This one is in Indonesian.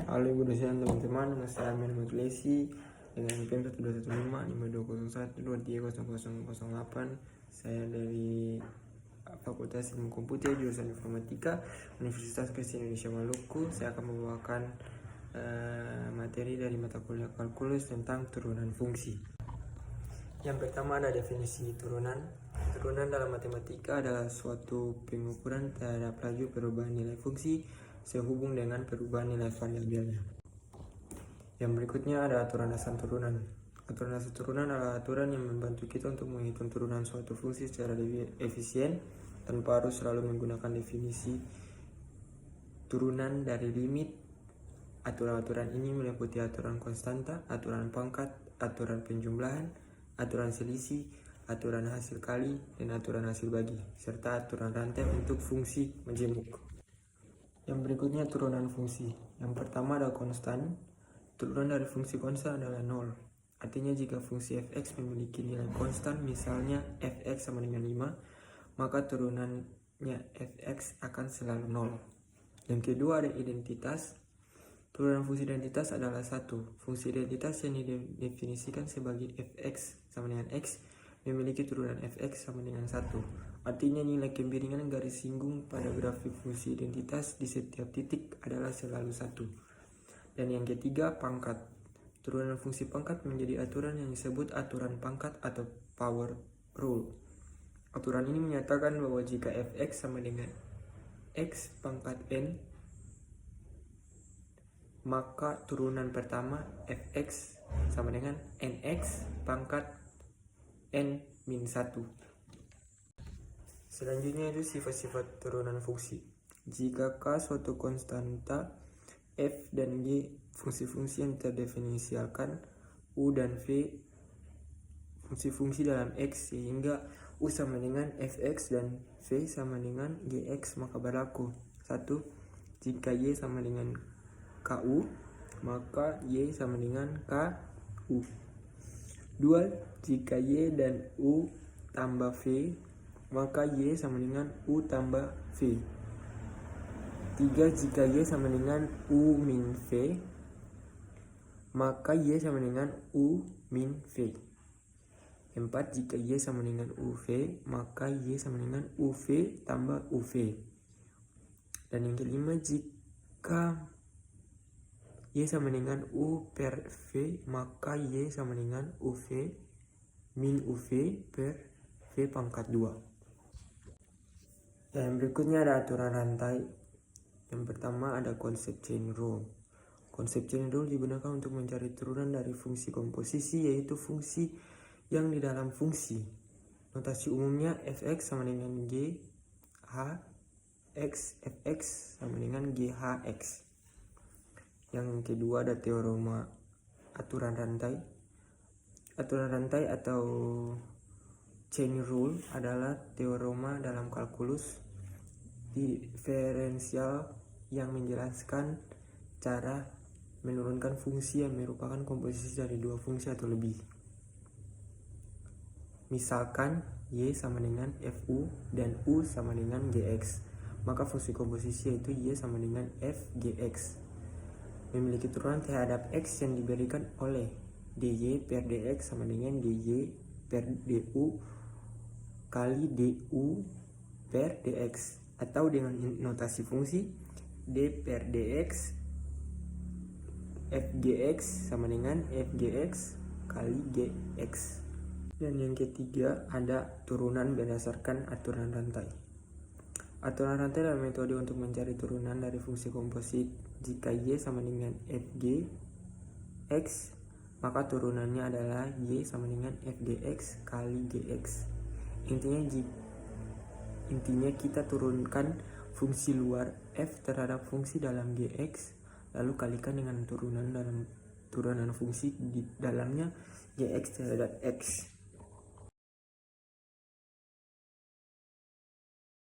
Halo ibu dosen, teman-teman, nama saya Amin Mutlesi dengan NPM 121555230123008. Saya dari Fakultas Ilmu Komputer jurusan Informatika Universitas Kristen Indonesia Maluku. Saya akan membawakan materi dari mata kuliah kalkulus tentang turunan fungsi. Yang pertama ada definisi turunan. Turunan dalam matematika adalah suatu pengukuran terhadap laju perubahan nilai fungsi sehubung dengan perubahan nilai variabelnya. Yang berikutnya ada aturan dasar turunan. Aturan dasar turunan adalah aturan yang membantu kita untuk menghitung turunan suatu fungsi secara lebih efisien tanpa harus selalu menggunakan definisi turunan dari limit. Aturan-aturan ini meliputi aturan konstanta, aturan pangkat, aturan penjumlahan, aturan selisih, aturan hasil kali, dan aturan hasil bagi, serta aturan rantai untuk fungsi majemuk. Yang berikutnya turunan fungsi. Yang pertama ada konstan. Turunan dari fungsi konstan adalah 0. Artinya jika fungsi fx memiliki nilai konstan, misalnya fx sama dengan 5, maka turunannya fx akan selalu 0. Yang kedua ada identitas. Turunan fungsi identitas adalah 1. Fungsi identitas yang didefinisikan sebagai fx sama dengan x memiliki turunan fx sama dengan 1. Artinya nilai kemiringan garis singgung pada grafik fungsi identitas di setiap titik adalah selalu 1. Dan yang ketiga pangkat. Turunan fungsi pangkat menjadi aturan yang disebut aturan pangkat atau power rule. Aturan ini menyatakan bahwa jika fx sama dengan x pangkat n, maka turunan pertama fx sama dengan nx pangkat n-1. Selanjutnya itu sifat-sifat turunan fungsi. Jika k suatu konstanta, f dan g fungsi-fungsi yang terdefinisikan, u dan v fungsi-fungsi dalam x, sehingga u sama dengan fx dan v sama dengan gx, maka berlaku 1. Jika y sama dengan ku, maka y sama dengan ku. 2. Jika y dan u tambah v, maka y sama dengan u tambah v. 3. Jika y sama dengan u min v, maka y sama dengan u min v. 4. Jika y sama dengan uv, maka y sama dengan uv tambah uv. Dan yang kelima, jika y sama dengan u per v, maka y sama dengan uv min uv per v pangkat 2. Dan berikutnya ada aturan rantai. Yang pertama ada konsep chain rule. Konsep chain rule digunakan untuk mencari turunan dari fungsi komposisi, yaitu fungsi yang di dalam fungsi. Notasi umumnya fx sama dengan g h x, fx sama dengan GHX. Yang kedua ada teorema aturan rantai. Aturan rantai atau chain rule adalah teorema dalam kalkulus diferensial yang menjelaskan cara menurunkan fungsi yang merupakan komposisi dari dua fungsi atau lebih. Misalkan y sama dengan fu dan u sama dengan gx, maka fungsi komposisi yaitu y sama dengan f gx memiliki turunan terhadap x yang diberikan oleh dy per dx sama dengan dy per du kali du per dx, atau dengan notasi fungsi d per dx fgx sama dengan fgx kali gx. Dan yang ketiga ada turunan berdasarkan aturan rantai. Aturan rantai adalah metode untuk mencari turunan dari fungsi komposit. Jika y sama dengan fg x, maka turunannya adalah y sama dengan fgx kali gx. Intinya kita turunkan fungsi luar f terhadap fungsi dalam gx, lalu kalikan dengan turunan fungsi di dalamnya gx terhadap x.